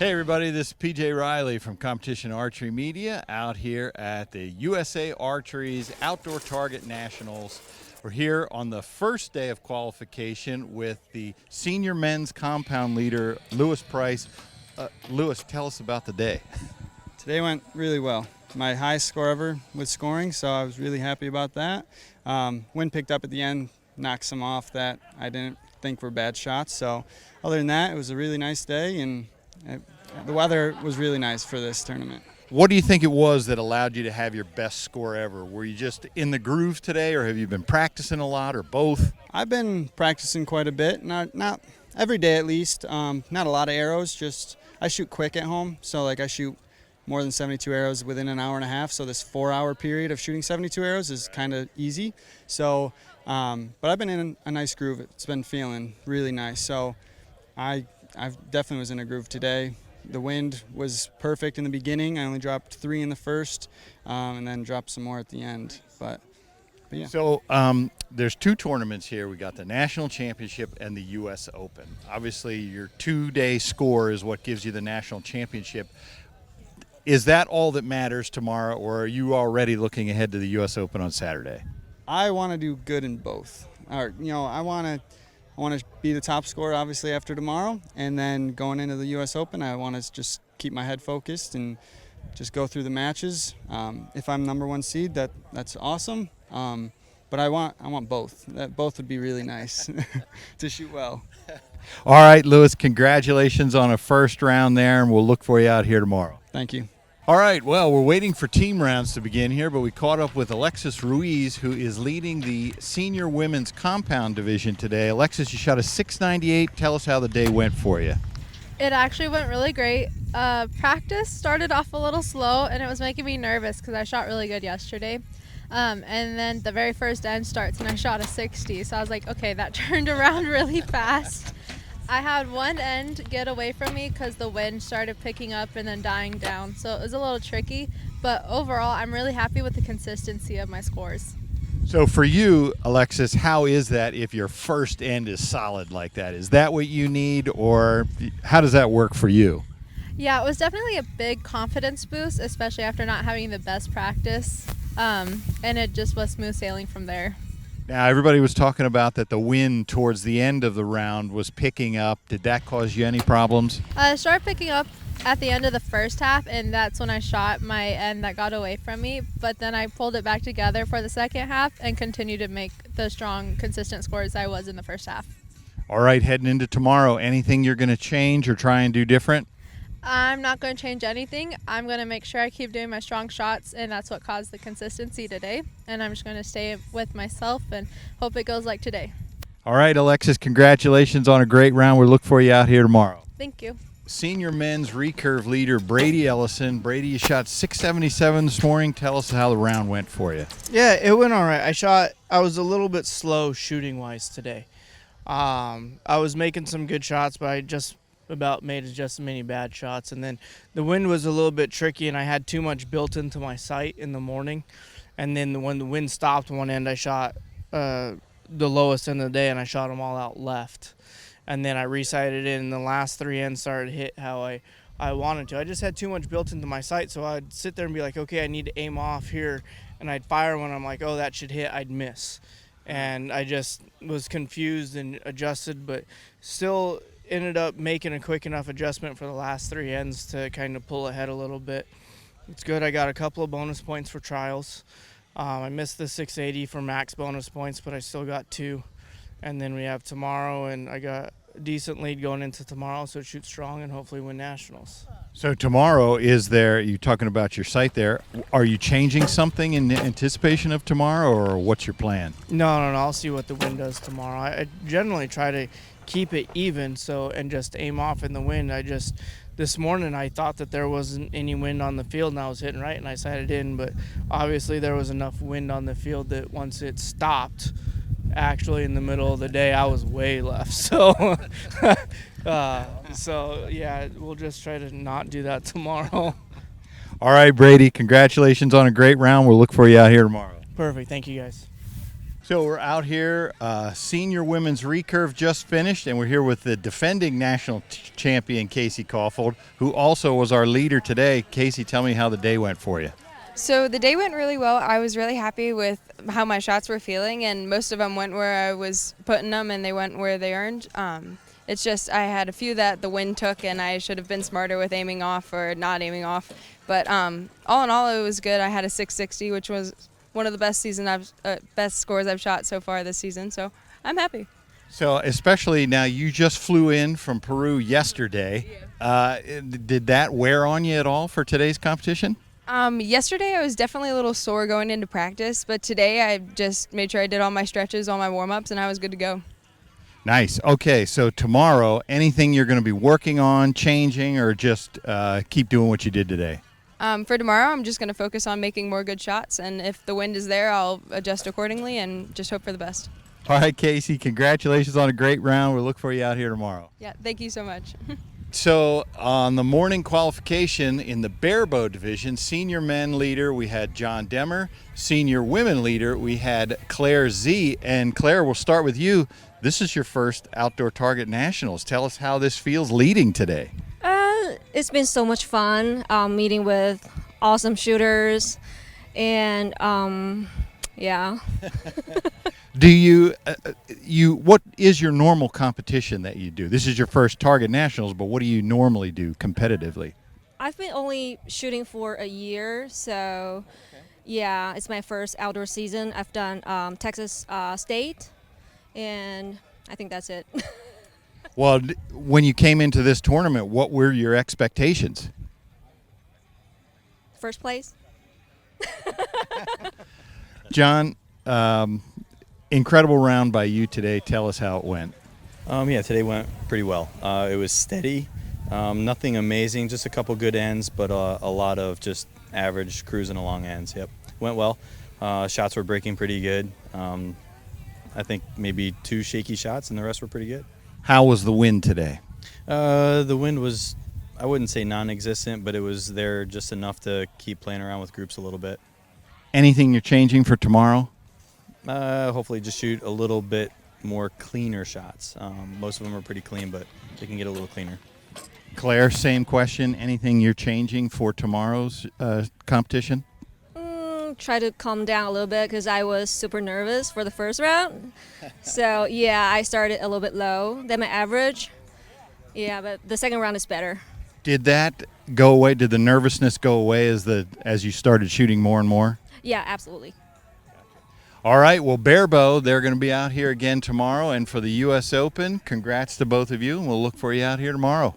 Hey everybody, this is PJ Riley from Competition Archery Media out here at the USA Archery's Outdoor Target Nationals. We're here on the first day of qualification with the senior men's compound leader, Lewis Price. Lewis, tell us about the day. Today went really well. My highest score ever with scoring, so I was really happy about that. Wind picked up at the end, knocked some off that I didn't think were bad shots. So other than that, it was a really nice day, and the weather was really nice for this tournament. What do you think it was that allowed you to have your best score ever? Were you just in the groove today, or have you been practicing a lot, or both? I've been practicing quite a bit, not every day at least. Not a lot of arrows, just I shoot quick at home, so like I shoot more than 72 arrows within an hour and a half, so this 4-hour period of shooting 72 arrows is kind of easy. So, but I've been in a nice groove. It's been feeling really nice. So I definitely was in a groove today. The wind was perfect in the beginning. I only dropped 3 in the first, and then dropped some more at the end. But yeah. So there's 2 tournaments here. We got the National Championship and the U.S. Open. Obviously, your 2-day score is what gives you the National Championship. Is that all that matters tomorrow, or are you already looking ahead to the U.S. Open on Saturday? I want to do good in both. I want to be the top scorer, obviously, after tomorrow. And then going into the U.S. Open, I want to just keep my head focused and just go through the matches. If I'm number 1 seed, that's awesome. But I want both. Both would be really nice to shoot well. All right, Lewis, congratulations on a first round there, and we'll look for you out here tomorrow. Thank you. All right, well, we're waiting for team rounds to begin here, but we caught up with Alexis Ruiz, who is leading the senior women's compound division today. Alexis, you shot a 698. Tell us how the day went for you. It actually went really great. Practice started off a little slow, and it was making me nervous because I shot really good yesterday. And then the very first end starts, and I shot a 60. So I was like, okay, that turned around really fast. I had one end get away from me because the wind started picking up and then dying down. So it was a little tricky, but overall, I'm really happy with the consistency of my scores. So for you, Alexis, how is that if your first end is solid like that? Is that what you need, or how does that work for you? Yeah, it was definitely a big confidence boost, especially after not having the best practice. And it just was smooth sailing from there. Now, everybody was talking about that the wind towards the end of the round was picking up. Did that cause you any problems? It started picking up at the end of the first half, and that's when I shot my end that got away from me. But then I pulled it back together for the second half and continued to make the strong, consistent scores I was in the first half. All right, heading into tomorrow, anything you're going to change or try and do different? I'm not going to change anything. I'm going to make sure I keep doing my strong shots, and that's what caused the consistency today. And I'm just going to stay with myself and hope it goes like today. All right, Alexis, congratulations on a great round. We'll look for you out here tomorrow. Thank you. Senior men's recurve leader, Brady Ellison. Brady, you shot 677 this morning. Tell us how the round went for you. Yeah, it went all right. I was a little bit slow shooting-wise today. I was making some good shots, but I just about made just as many bad shots, and then the wind was a little bit tricky, and I had too much built into my sight in the morning. And then when the wind stopped one end, I shot the lowest end of the day, and I shot them all out left. And then I resighted it, and the last 3 ends started to hit how I wanted to. I just had too much built into my sight, so I'd sit there and be like, okay, I need to aim off here, and I'd fire when I'm like, oh, that should hit, I'd miss. And I just was confused and adjusted, but still ended up making a quick enough adjustment for the last 3 ends to kind of pull ahead a little bit. It's good. I got a couple of bonus points for trials. I missed the 680 for max bonus points, but I still got 2. And then we have tomorrow, and I got a decent lead going into tomorrow, so shoot strong and hopefully win nationals. So tomorrow, you're talking about your sight there. Are you changing something in this of tomorrow, or what's your plan? No, I'll see what the wind does tomorrow. I generally try to keep it even and just aim off in the wind. This morning I thought that there wasn't any wind on the field, and I was hitting right and I sighted in, but obviously there was enough wind on the field that once it stopped, actually in the middle of the day, I was way left. So yeah, we'll just try to not do that tomorrow. All right, Brady, congratulations on a great round. We'll look for you out here tomorrow. Perfect. Thank you, guys. So we're out here, senior women's recurve just finished, and we're here with the defending national champion, Casey Kaufhold, who also was our leader today. Casey, tell me how the day went for you. So the day went really well. I was really happy with how my shots were feeling, and most of them went where I was putting them, and they went where they earned. It's just I had a few that the wind took, and I should have been smarter with aiming off or not aiming off. But all in all, it was good. I had a 660, which was one of the best scores I've shot so far this season. So I'm happy. So especially now, you just flew in from Peru yesterday. Did that wear on you at all for today's competition? Yesterday I was definitely a little sore going into practice, but today I just made sure I did all my stretches, all my warm-ups, and I was good to go. Nice. Okay, so tomorrow, anything you're going to be working on, changing, or just keep doing what you did today? For tomorrow, I'm just going to focus on making more good shots, and if the wind is there, I'll adjust accordingly and just hope for the best. All right, Casey, congratulations on a great round. We'll look for you out here tomorrow. Yeah, thank you so much. So on the morning qualification in the Barebow division, senior men leader, we had John Demmer. Senior women leader, we had Claire Z. And Claire, we'll start with you. This is your first Outdoor Target Nationals. Tell us how this feels leading today. It's been so much fun meeting with awesome shooters, and yeah. Do you what is your normal competition that you do? This is your first Target Nationals, but what do you normally do competitively? I've been only shooting for a year, so yeah, it's my first outdoor season. I've done Texas State, and I think that's it. Well, when you came into this tournament, what were your expectations? First place. John, incredible round by you today. Tell us how it went. Yeah, today went pretty well. It was steady, nothing amazing, just a couple good ends, but a lot of just average cruising along ends. Yep, went well. Shots were breaking pretty good. I think maybe 2 shaky shots, and the rest were pretty good. How was the wind today? The wind was, I wouldn't say non-existent, but it was there just enough to keep playing around with groups a little bit. Anything you're changing for tomorrow? Hopefully just shoot a little bit more cleaner shots. Most of them are pretty clean, but they can get a little cleaner. Claire, same question. Anything you're changing for tomorrow's competition? Try to calm down a little bit because I was super nervous for the first round. So yeah, I started a little bit low than my average. Yeah, but the second round is better. Did that go away? Did the nervousness go away as you started shooting more and more? Yeah, absolutely. All right, well, Barebow, they're going to be out here again tomorrow. And for the U.S. Open, congrats to both of you, and we'll look for you out here tomorrow.